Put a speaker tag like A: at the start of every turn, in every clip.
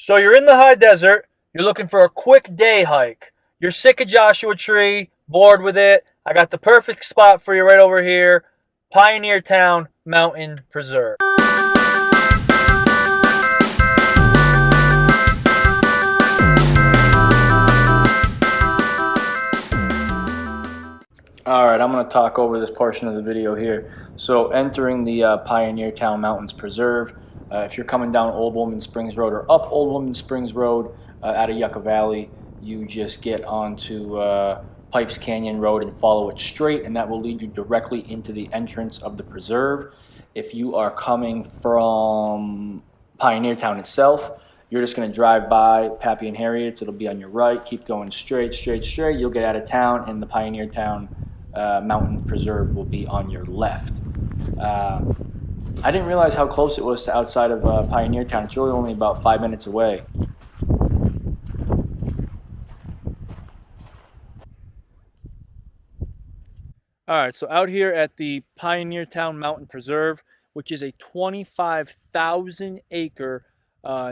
A: So you're in the high desert, you're looking for a quick day hike. You're sick of Joshua Tree, bored with it. I got the perfect spot for you right over here, Pioneertown Mountain Preserve. Alright, I'm going to talk over this portion of the video here. So entering the Pioneertown Mountains Preserve, if you're coming down Old Woman Springs Road or up Old Woman Springs Road out of Yucca Valley, you just get onto Pipes Canyon Road and follow it straight, and that will lead you directly into the entrance of the preserve. If you are coming from Pioneertown itself, you're just going to drive by Pappy and Harriet's. It'll be on your right. Keep going straight. You'll get out of town, and the Pioneertown Mountain Preserve will be on your left. I didn't realize how close it was to outside of Pioneertown. It's really only about 5 minutes away. Alright, so out here at the Pioneertown Mountain Preserve, which is a 25,000 acre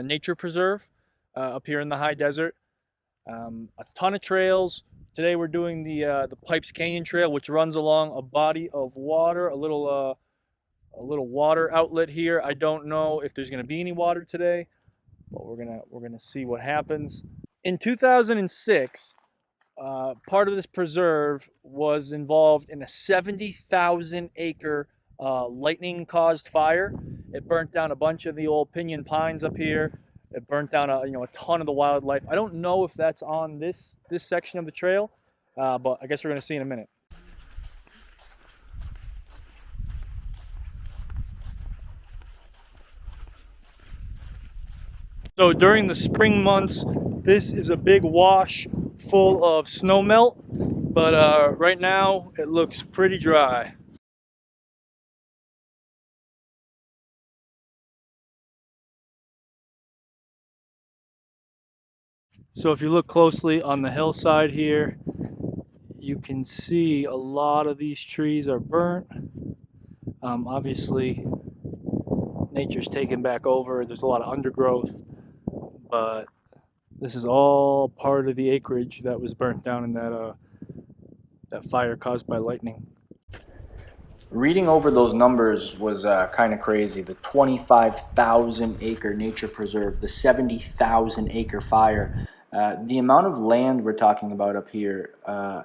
A: nature preserve up here in the high desert. A ton of trails. Today we're doing the Pipes Canyon Trail, which runs along a body of water, a little water outlet here. I don't know if there's going to be any water today, but we're gonna see what happens. In 2006, part of this preserve was involved in a 70,000 acre lightning-caused fire. It burnt down a bunch of the old pinyon pines up here. It burnt down a ton of the wildlife. I don't know if that's on this section of the trail, but I guess we're going to see in a minute. So during the spring months, this is a big wash full of snow melt, but right now it looks pretty dry. So if you look closely on the hillside here, you can see a lot of these trees are burnt. Obviously, nature's taken back over. There's a lot of undergrowth, but this is all part of the acreage that was burnt down in that fire caused by lightning. Reading over those numbers was kind of crazy. The 25,000 acre nature preserve, the 70,000 acre fire. The amount of land we're talking about up here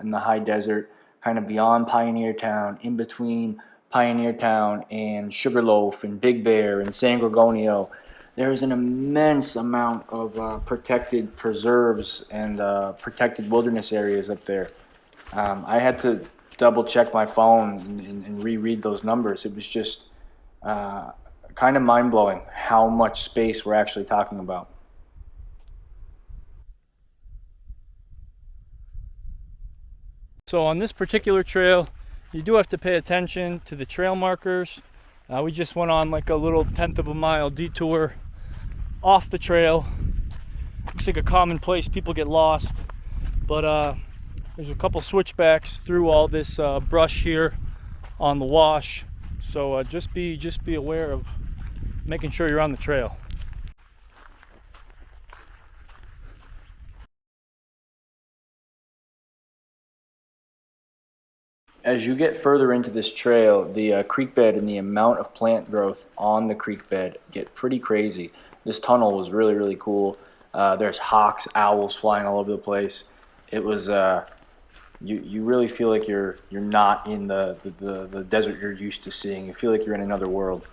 A: in the high desert, kind of beyond Pioneertown, in between Pioneertown and Sugarloaf and Big Bear and San Gorgonio, there is an immense amount of protected preserves and protected wilderness areas up there. I had to double check my phone and reread those numbers. It was just kind of mind-blowing how much space we're actually talking about. So on this particular trail, you do have to pay attention to the trail markers. We just went on like a little 1/10 of a mile detour off the trail. Looks like a common place people get lost, but there's a couple switchbacks through all this brush here on the wash. So just be aware of making sure you're on the trail. As you get further into this trail, the creek bed and the amount of plant growth on the creek bed get pretty crazy. This tunnel was really, really cool. There's hawks, owls flying all over the place. It was you really feel like you're not in the desert you're used to seeing. You feel like you're in another world.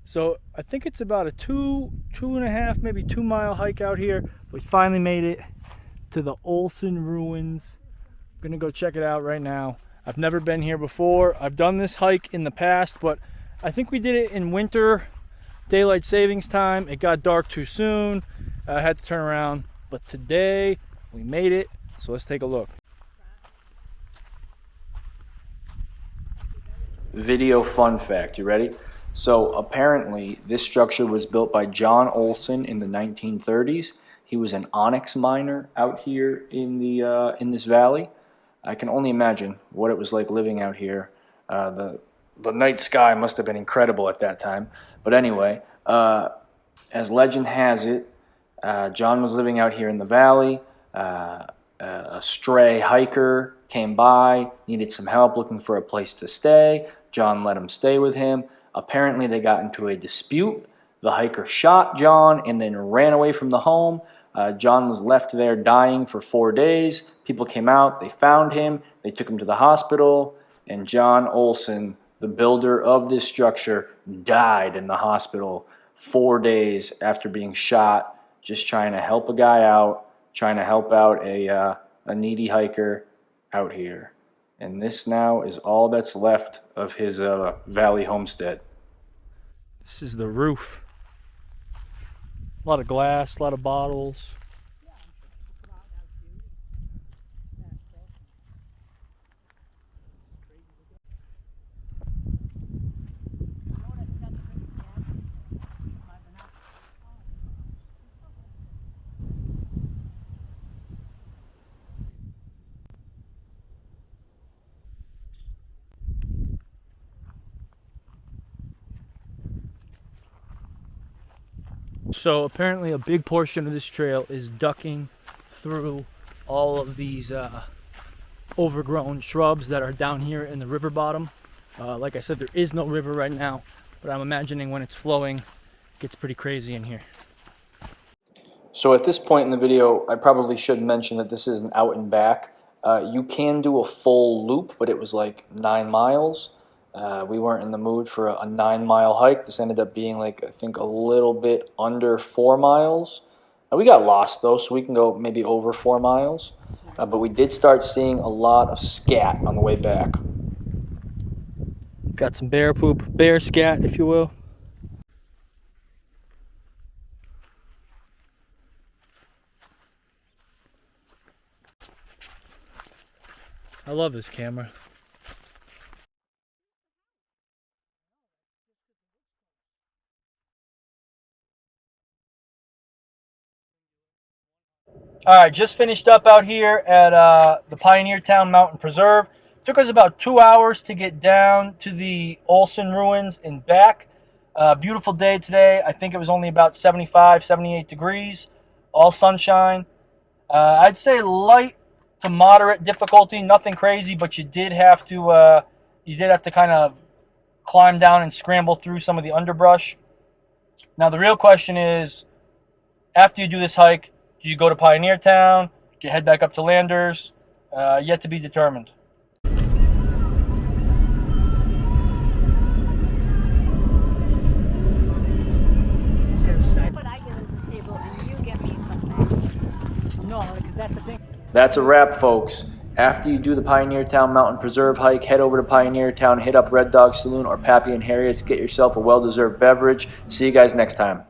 A: So I think it's about a two and a half, maybe 2 mile hike out here. We finally made it to the Olson Ruins. I'm gonna go check it out right now. I've never been here before. I've done this hike in the past, but I think we did it in winter, daylight savings time. It got dark too soon. I had to turn around, but today we made it, so let's take a look. Video fun fact, you ready? So apparently this structure was built by John Olsen in the 1930s. He was an onyx miner out here in this valley. I can only imagine what it was like living out here. The the night sky must have been incredible at that time. But anyway, as legend has it, John was living out here in the valley. A stray hiker came by, needed some help looking for a place to stay. John let him stay with him. Apparently, they got into a dispute. The hiker shot John and then ran away from the home. John was left there dying for 4 days. People came out, they found him, they took him to the hospital, and John Olson, the builder of this structure, died in the hospital 4 days after being shot, just trying to help a guy out, trying to help out a needy hiker out here. And this now is all that's left of his valley homestead. This is the roof. A lot of glass, a lot of bottles. So apparently a big portion of this trail is ducking through all of these overgrown shrubs that are down here in the river bottom. Like I said, there is no river right now, but I'm imagining when it's flowing, it gets pretty crazy in here. So at this point in the video, I probably should mention that this is an out and back. You can do a full loop, but it was like 9 miles. We weren't in the mood for a 9-mile hike. This ended up being like, I think, a little bit under 4 miles. We got lost though, so we can go maybe over 4 miles. But we did start seeing a lot of scat on the way back. Got some bear poop, bear scat, if you will. I love this camera. All right, just finished up out here at the Pioneertown Mountain Preserve. Took us about 2 hours to get down to the Olson Ruins and back. Beautiful day today. I think it was only about 75, 78 degrees. All sunshine. I'd say light to moderate difficulty. Nothing crazy, but you did have to kind of climb down and scramble through some of the underbrush. Now the real question is, after you do this hike, do you go to Pioneertown? Do you head back up to Landers? Yet to be determined.
B: But I get at the table and you get me something.
C: No, because that's the thing.
A: That's a wrap, folks. After you do the Pioneertown Mountain Preserve hike, head over to Pioneertown, hit up Red Dog Saloon or Pappy and Harriet's, get yourself a well-deserved beverage. See you guys next time.